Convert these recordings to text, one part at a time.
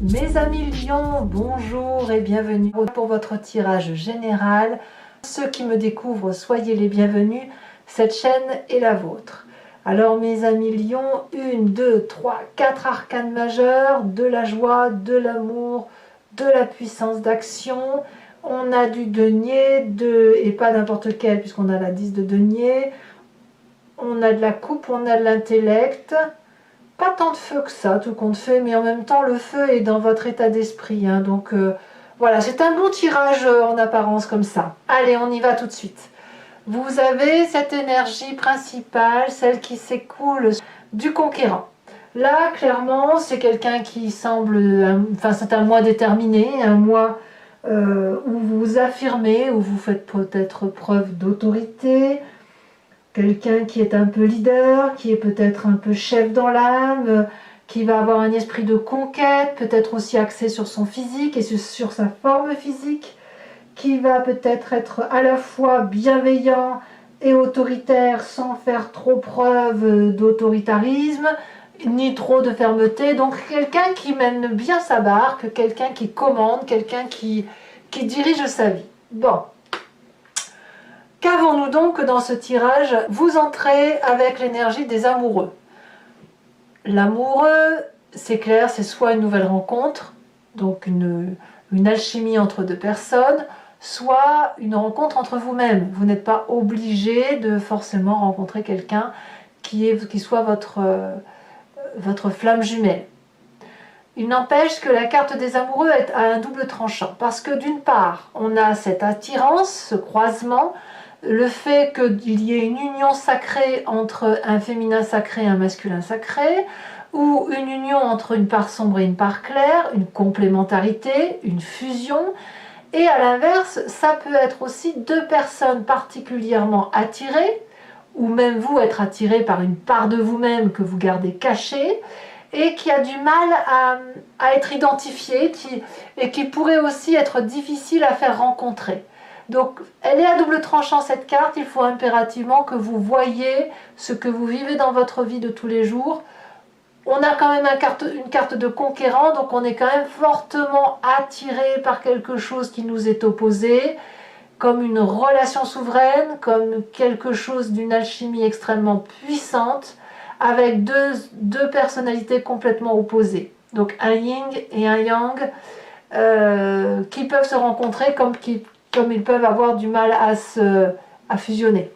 Mes amis lions, bonjour et bienvenue pour votre tirage général. Ceux qui me découvrent, soyez les bienvenus, cette chaîne est la vôtre. Alors mes amis lions, 1, 2, 3, 4 arcanes majeurs, de la joie, de l'amour, de la puissance d'action. On a du denier, et pas n'importe quel puisqu'on a la 10 de denier. On a de la coupe, on a de l'intellect. Pas tant de feu que ça, tout compte fait, mais en même temps, le feu est dans votre état d'esprit. Hein, donc voilà, c'est un bon tirage en apparence comme ça. Allez, on y va tout de suite. Vous avez cette énergie principale, celle qui s'écoule du conquérant. Là, clairement, c'est quelqu'un qui semble... Enfin, c'est un mois déterminé, un mois où vous vous affirmez, où vous faites peut-être preuve d'autorité. Quelqu'un qui est un peu leader, qui est peut-être un peu chef dans l'âme, qui va avoir un esprit de conquête, peut-être aussi axé sur son physique et sur sa forme physique, qui va peut-être être à la fois bienveillant et autoritaire sans faire trop preuve d'autoritarisme, ni trop de fermeté. Donc quelqu'un qui mène bien sa barque, quelqu'un qui commande, quelqu'un qui dirige sa vie. Bon. Qu'avons-nous donc dans ce tirage? Vous entrez avec l'énergie des amoureux. L'amoureux, c'est clair, c'est soit une nouvelle rencontre, donc une alchimie entre deux personnes, soit une rencontre entre vous-même. Vous n'êtes pas obligé de forcément rencontrer quelqu'un qui soit votre flamme jumelle. Il n'empêche que la carte des amoureux a un double tranchant, parce que d'une part, on a cette attirance, ce croisement, le fait qu'il y ait une union sacrée entre un féminin sacré et un masculin sacré, ou une union entre une part sombre et une part claire, une complémentarité, une fusion, et à l'inverse, ça peut être aussi deux personnes particulièrement attirées, ou même vous être attiré par une part de vous-même que vous gardez cachée, et qui a du mal à être identifiée, et qui pourrait aussi être difficile à faire rencontrer. Donc, elle est à double tranchant cette carte, il faut impérativement que vous voyez ce que vous vivez dans votre vie de tous les jours. On a quand même une carte de conquérant, donc on est quand même fortement attiré par quelque chose qui nous est opposé, comme une relation souveraine, comme quelque chose d'une alchimie extrêmement puissante, avec deux personnalités complètement opposées. Donc un yin et un yang qui peuvent se rencontrer comme ils peuvent avoir du mal à fusionner.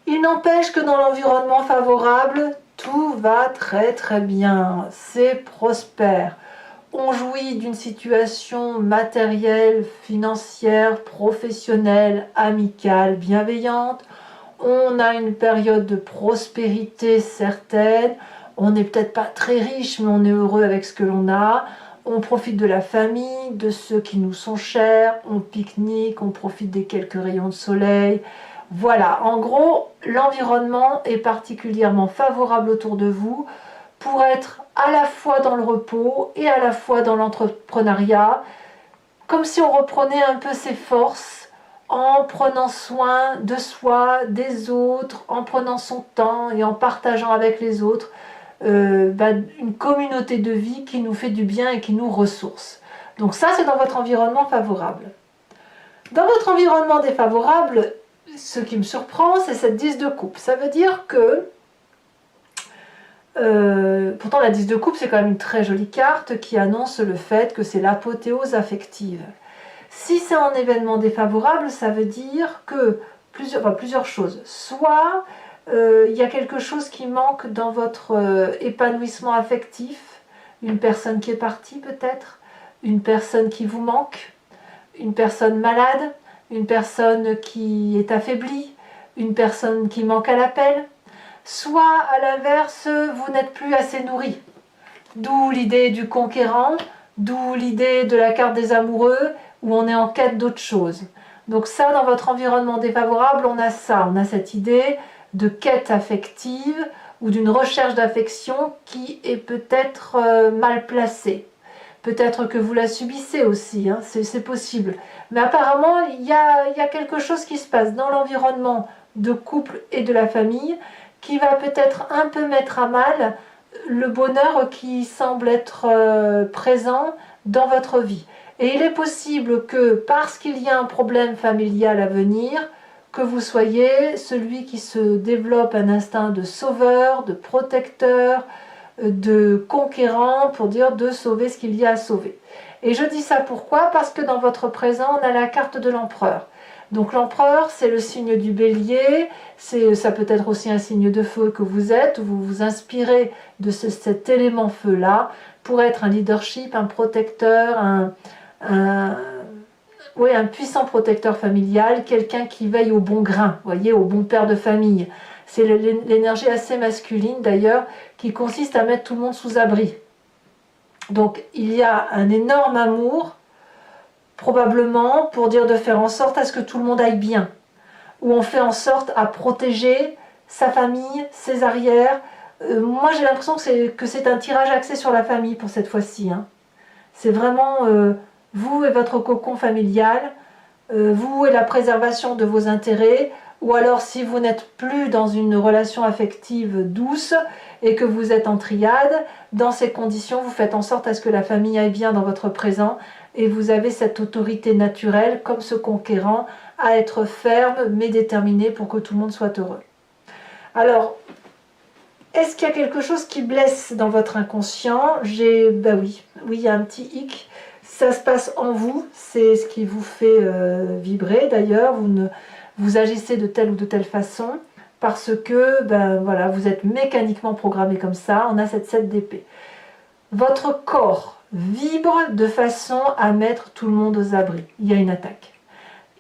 Il n'empêche que dans l'environnement favorable, tout va très très bien, c'est prospère. On jouit d'une situation matérielle, financière, professionnelle, amicale, bienveillante. On a une période de prospérité certaine. On n'est peut-être pas très riche, mais on est heureux avec ce que l'on a. On profite de la famille, de ceux qui nous sont chers. On pique-nique, on profite des quelques rayons de soleil. Voilà, en gros, l'environnement est particulièrement favorable autour de vous pour être à la fois dans le repos et à la fois dans l'entrepreneuriat, comme si on reprenait un peu ses forces en prenant soin de soi, des autres, en prenant son temps et en partageant avec les autres une communauté de vie qui nous fait du bien et qui nous ressource. Donc ça, c'est dans votre environnement favorable. Dans votre environnement défavorable, ce qui me surprend, c'est cette 10 de coupe. Ça veut dire que pourtant la 10 de coupe c'est quand même une très jolie carte qui annonce le fait que c'est l'apothéose affective. Si c'est un événement défavorable, ça veut dire que plusieurs choses. Soit il y a quelque chose qui manque dans votre épanouissement affectif, une personne qui est partie peut-être, une personne qui vous manque, une personne malade, une personne qui est affaiblie, une personne qui manque à l'appel. Soit à l'inverse, vous n'êtes plus assez nourri. D'où l'idée du conquérant, d'où l'idée de la carte des amoureux, où on est en quête d'autre chose. Donc ça, dans votre environnement défavorable, on a ça, on a cette idée de quête affective ou d'une recherche d'affection qui est peut-être mal placée. Peut-être que vous la subissez aussi, hein, c'est possible. Mais apparemment, il y a quelque chose qui se passe dans l'environnement de couple et de la famille qui va peut-être un peu mettre à mal le bonheur qui semble être présent dans votre vie. Et il est possible que parce qu'il y a un problème familial à venir, que vous soyez celui qui se développe un instinct de sauveur, de protecteur, de conquérant, pour dire de sauver ce qu'il y a à sauver. Et je dis ça pourquoi? Parce que dans votre présent, on a la carte de l'empereur. Donc l'empereur, c'est le signe du bélier, ça peut être aussi un signe de feu que vous êtes, où vous vous inspirez de cet élément feu-là pour être un leadership, un protecteur, oui, un puissant protecteur familial, quelqu'un qui veille au bon grain, voyez, au bon père de famille. C'est l'énergie assez masculine d'ailleurs, qui consiste à mettre tout le monde sous abri. Donc il y a un énorme amour, probablement pour dire de faire en sorte à ce que tout le monde aille bien, où on fait en sorte à protéger sa famille, ses arrières. Moi j'ai l'impression que c'est un tirage axé sur la famille pour cette fois-ci. Hein. C'est vraiment vous et votre cocon familial, vous et la préservation de vos intérêts, ou alors si vous n'êtes plus dans une relation affective douce et que vous êtes en triade, dans ces conditions, vous faites en sorte à ce que la famille aille bien dans votre présent et vous avez cette autorité naturelle, comme ce conquérant, à être ferme mais déterminé pour que tout le monde soit heureux. Alors, est-ce qu'il y a quelque chose qui blesse dans votre inconscient? Ben oui, il y a un petit hic. Ça se passe en vous, c'est ce qui vous fait vibrer d'ailleurs. Vous agissez de telle ou de telle façon parce que ben, voilà, vous êtes mécaniquement programmé comme ça. On a cette 7 d'épée. Votre corps vibre de façon à mettre tout le monde aux abris. Il y a une attaque.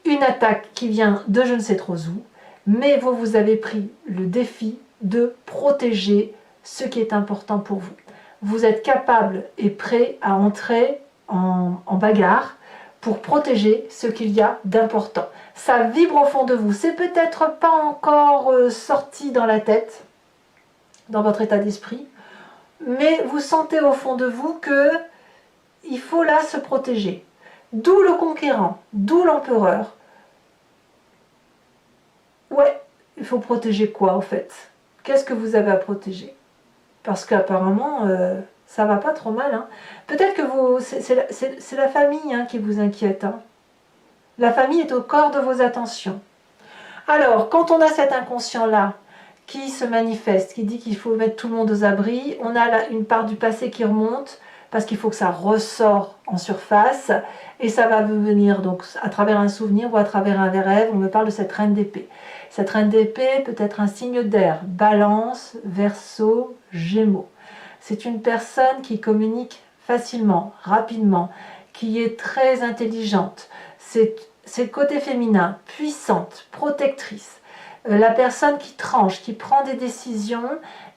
Une attaque qui vient de je ne sais trop où, mais vous avez pris le défi de protéger ce qui est important pour vous. Vous êtes capable et prêt à entrer en bagarre pour protéger ce qu'il y a d'important. Ça vibre au fond de vous. C'est peut-être pas encore sorti dans la tête, dans votre état d'esprit, mais vous sentez au fond de vous que il faut là se protéger. D'où le conquérant, d'où l'empereur. Ouais, il faut protéger quoi en fait? Qu'est-ce que vous avez à protéger? Parce qu'apparemment, ça va pas trop mal. Hein. Peut-être que c'est la famille hein, qui vous inquiète. Hein. La famille est au corps de vos attentions. Alors, quand on a cet inconscient-là qui se manifeste, qui dit qu'il faut mettre tout le monde aux abris, on a là une part du passé qui remonte, parce qu'il faut que ça ressort en surface, et ça va venir donc à travers un souvenir ou à travers un rêve. On me parle de cette reine d'épée. Cette reine d'épée peut être un signe d'air, Balance, Verseau, Gémeaux. C'est une personne qui communique facilement, rapidement, qui est très intelligente. C'est le côté féminin, puissante, protectrice. La personne qui tranche, qui prend des décisions,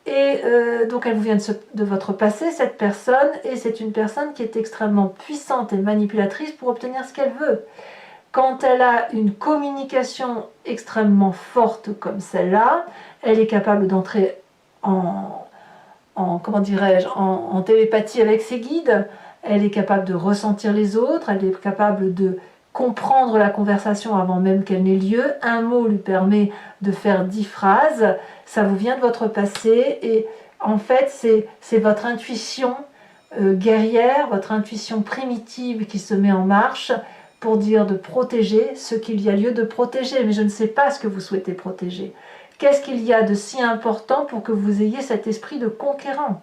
et donc elle vous vient de votre passé, cette personne, et c'est une personne qui est extrêmement puissante et manipulatrice pour obtenir ce qu'elle veut. Quand elle a une communication extrêmement forte comme celle-là, elle est capable d'entrer comment dirais-je, en télépathie avec ses guides, elle est capable de ressentir les autres, elle est capable de comprendre la conversation avant même qu'elle n'ait lieu. Un mot lui permet de faire 10 phrases, ça vous vient de votre passé, et en fait c'est votre intuition guerrière, votre intuition primitive qui se met en marche pour dire de protéger ce qu'il y a lieu de protéger, mais je ne sais pas ce que vous souhaitez protéger. Qu'est-ce qu'il y a de si important pour que vous ayez cet esprit de conquérant?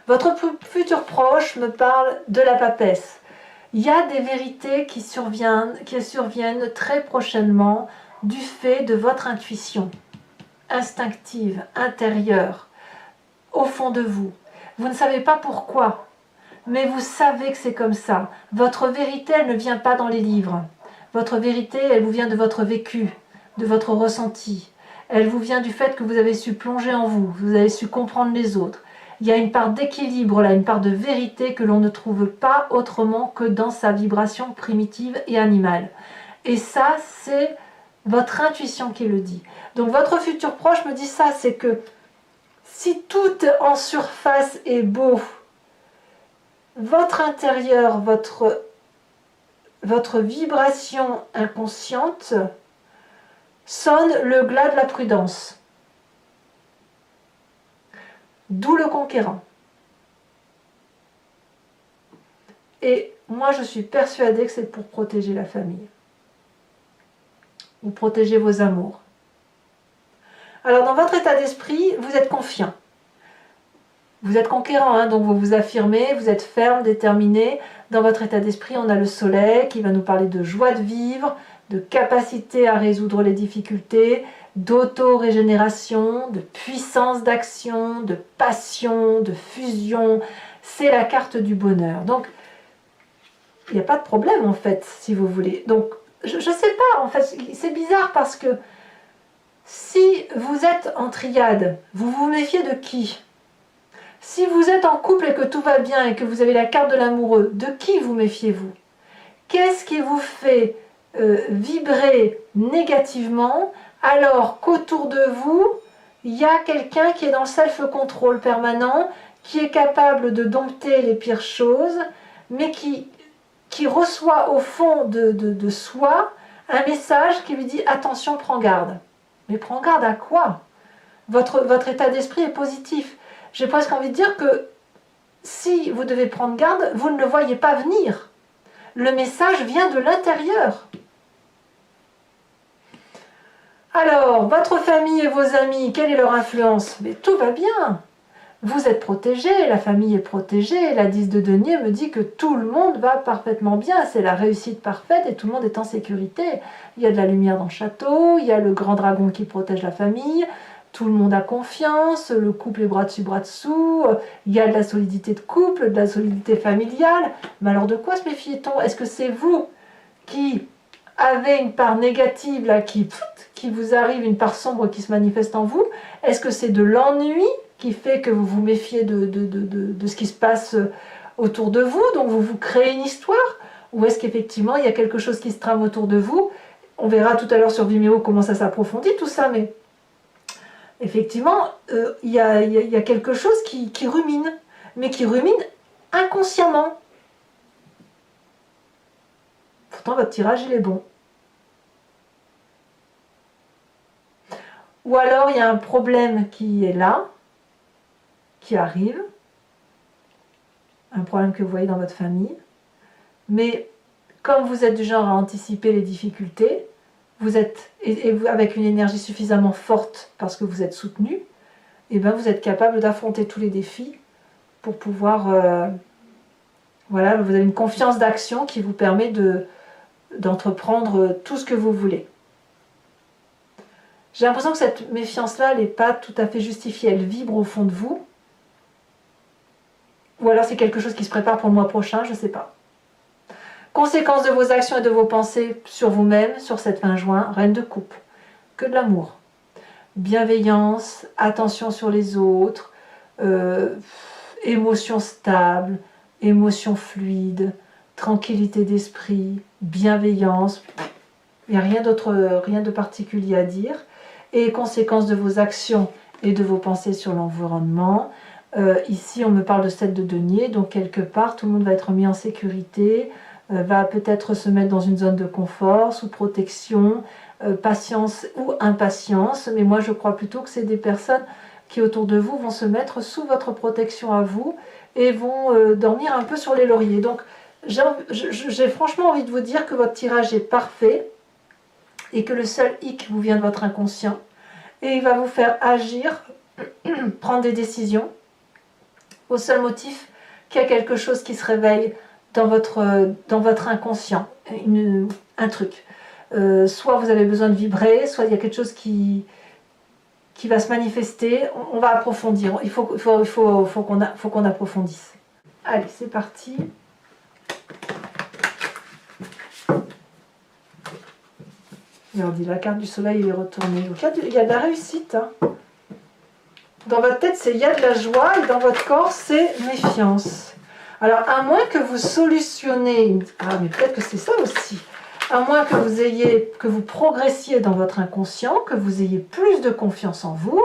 Votre futur proche me parle de la papesse. Il y a des vérités qui surviennent très prochainement du fait de votre intuition instinctive, intérieure, au fond de vous. Vous ne savez pas pourquoi, mais vous savez que c'est comme ça. Votre vérité, elle ne vient pas dans les livres. Votre vérité, elle vous vient de votre vécu, de votre ressenti. Elle vous vient du fait que vous avez su plonger en vous, vous avez su comprendre les autres. Il y a une part d'équilibre là, une part de vérité que l'on ne trouve pas autrement que dans sa vibration primitive et animale. Et ça, c'est votre intuition qui le dit. Donc votre futur proche me dit ça, c'est que si tout en surface est beau, votre intérieur, votre vibration inconsciente sonne le glas de la prudence. D'où le conquérant. Et moi, je suis persuadée que c'est pour protéger la famille. Ou protéger vos amours. Alors, dans votre état d'esprit, vous êtes confiant. Vous êtes conquérant, hein, donc vous vous affirmez, vous êtes ferme, déterminé. Dans votre état d'esprit, on a le soleil qui va nous parler de joie de vivre, de capacité à résoudre les difficultés, d'auto-régénération, de puissance d'action, de passion, de fusion. C'est la carte du bonheur. Donc, il n'y a pas de problème en fait, si vous voulez. Donc, je ne sais pas, en fait, c'est bizarre parce que si vous êtes en triade, vous vous méfiez de qui? Si vous êtes en couple et que tout va bien et que vous avez la carte de l'amoureux, de qui vous méfiez-vous? Qu'est-ce qui vous fait vibrer négativement alors qu'autour de vous, il y a quelqu'un qui est dans le self-control permanent, qui est capable de dompter les pires choses, mais qui reçoit au fond de soi un message qui lui dit « Attention, prends garde ». Mais prends garde à quoi? Votre état d'esprit est positif. J'ai presque envie de dire que si vous devez prendre garde, vous ne le voyez pas venir. Le message vient de l'intérieur. Alors, votre famille et vos amis, quelle est leur influence? Mais tout va bien. Vous êtes protégé, la famille est protégée. La 10 de denier me dit que tout le monde va parfaitement bien. C'est la réussite parfaite et tout le monde est en sécurité. Il y a de la lumière dans le château, il y a le grand dragon qui protège la famille. Tout le monde a confiance, le couple est bras dessus, bras dessous, il y a de la solidité de couple, de la solidité familiale. Mais alors de quoi se méfie-t-on? Est-ce que c'est vous qui avez une part négative là, qui vous arrive, une part sombre qui se manifeste en vous? Est-ce que c'est de l'ennui qui fait que vous vous méfiez de ce qui se passe autour de vous, donc vous vous créez une histoire? Ou est-ce qu'effectivement il y a quelque chose qui se trame autour de vous? On verra tout à l'heure sur Vimeo comment ça s'approfondit tout ça, mais effectivement, il y a quelque chose qui rumine, mais qui rumine inconsciemment. Pourtant, votre tirage, il est bon. Ou alors, il y a un problème qui est là, qui arrive, un problème que vous voyez dans votre famille, mais comme vous êtes du genre à anticiper les difficultés, vous êtes, avec une énergie suffisamment forte parce que vous êtes soutenu, et ben vous êtes capable d'affronter tous les défis pour pouvoir... voilà, vous avez une confiance d'action qui vous permet d'entreprendre tout ce que vous voulez. J'ai l'impression que cette méfiance-là, elle n'est pas tout à fait justifiée, elle vibre au fond de vous. Ou alors c'est quelque chose qui se prépare pour le mois prochain, je ne sais pas. Conséquences de vos actions et de vos pensées sur vous-même, sur cette fin juin, reine de coupe. Que de l'amour. Bienveillance, attention sur les autres, émotion stable, émotion fluide, tranquillité d'esprit, bienveillance. Il n'y a rien d'autre, rien de particulier à dire. Et conséquences de vos actions et de vos pensées sur l'environnement. Ici, on me parle de 7 de denier, donc quelque part, tout le monde va être mis en sécurité, va peut-être se mettre dans une zone de confort, sous protection, patience ou impatience, mais moi je crois plutôt que c'est des personnes qui autour de vous vont se mettre sous votre protection à vous et vont dormir un peu sur les lauriers. Donc j'ai franchement envie de vous dire que votre tirage est parfait et que le seul hic vous vient de votre inconscient et il va vous faire agir, prendre des décisions au seul motif qu'il y a quelque chose qui se réveille dans votre inconscient, un truc. Soit vous avez besoin de vibrer, soit il y a quelque chose qui va se manifester. On va approfondir, il faut qu'on approfondisse. Allez, c'est parti. Et on dit la carte du soleil est retournée. Donc il y a de la réussite. Hein. Dans votre tête, c'est il y a de la joie et dans votre corps, c'est méfiance. Alors, à moins que vous solutionnez... Ah, mais peut-être que c'est ça aussi. À moins que vous progressiez dans votre inconscient, que vous ayez plus de confiance en vous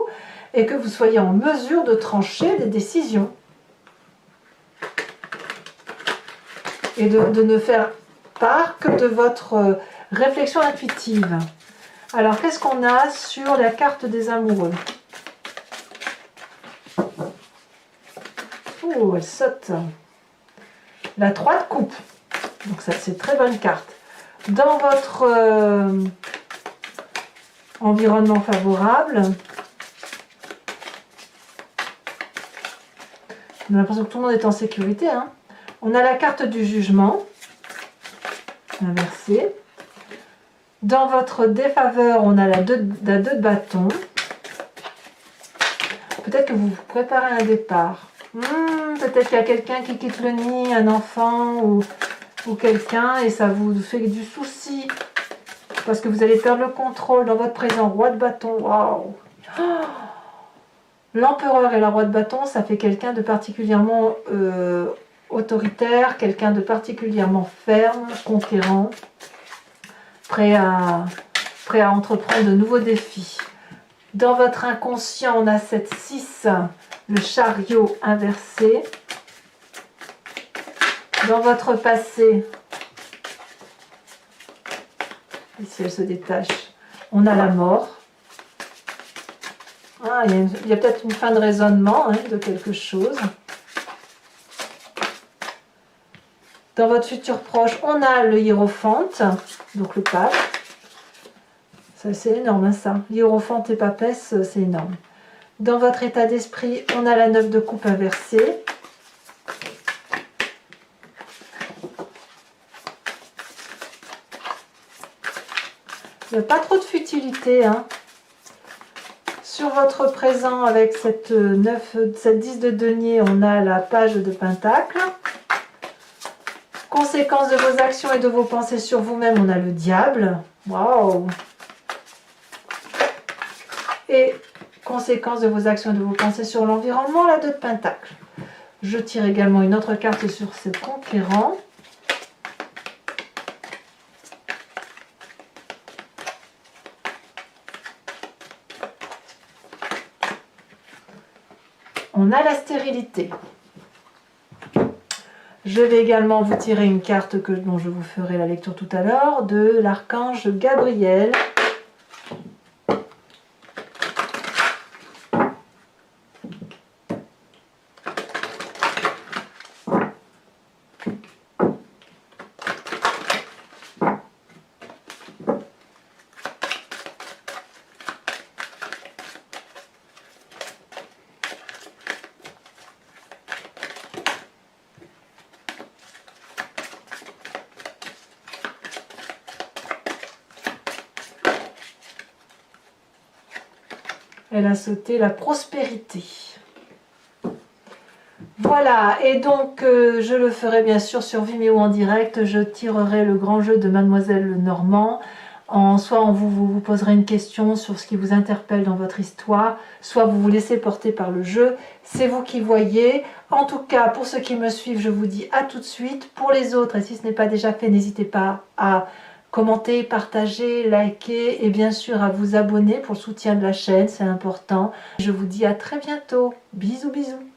et que vous soyez en mesure de trancher des décisions. Et de ne faire part que de votre réflexion intuitive. Alors, qu'est-ce qu'on a sur la carte des amoureux ? Ouh, elle saute. La 3 de coupe. Donc ça, c'est une très bonne carte. Dans votre environnement favorable, on a l'impression que tout le monde est en sécurité. Hein. On a la carte du jugement, inversée. Dans votre défaveur, on a la 2 de bâton. Peut-être que vous vous préparez un départ. Peut-être qu'il y a quelqu'un qui quitte le nid, un enfant ou quelqu'un, et ça vous fait du souci. Parce que vous allez perdre le contrôle dans votre présent. Roi de bâton, waouh! L'empereur et la roi de bâton, ça fait quelqu'un de particulièrement autoritaire, quelqu'un de particulièrement ferme, conquérant, prêt à entreprendre de nouveaux défis. Dans votre inconscient, on a cette 6, le chariot inversé. Dans votre passé, ici elle se détache, on a la mort. Ah, il y a peut-être une fin de raisonnement hein, de quelque chose. Dans votre futur proche, on a le hiérophante, donc le pape. Ça, c'est énorme, hein, ça. Hiérophante et papesse, c'est énorme. Dans votre état d'esprit, on a la 9 de coupe inversée. Il n'y a pas trop de futilité. Hein. Sur votre présent, avec cette 10 de denier, on a la page de pentacle. Conséquences de vos actions et de vos pensées sur vous-même, on a le diable. Waouh! Et conséquences de vos actions et de vos pensées sur l'environnement, la 2 de pentacle. Je tire également une autre carte sur ce conquérant. On a la stérilité. Je vais également vous tirer une carte dont je vous ferai la lecture tout à l'heure, de l'archange Gabriel. Elle a sauté la prospérité. Voilà, et donc je le ferai bien sûr sur Vimeo en direct. Je tirerai le grand jeu de Mademoiselle Normand. Soit on vous poserez une question sur ce qui vous interpelle dans votre histoire, soit vous vous laissez porter par le jeu. C'est vous qui voyez. En tout cas, pour ceux qui me suivent, je vous dis à tout de suite. Pour les autres, et si ce n'est pas déjà fait, n'hésitez pas à commenter, partager, liker et bien sûr à vous abonner pour le soutien de la chaîne, c'est important. Je vous dis à très bientôt. Bisous, bisous.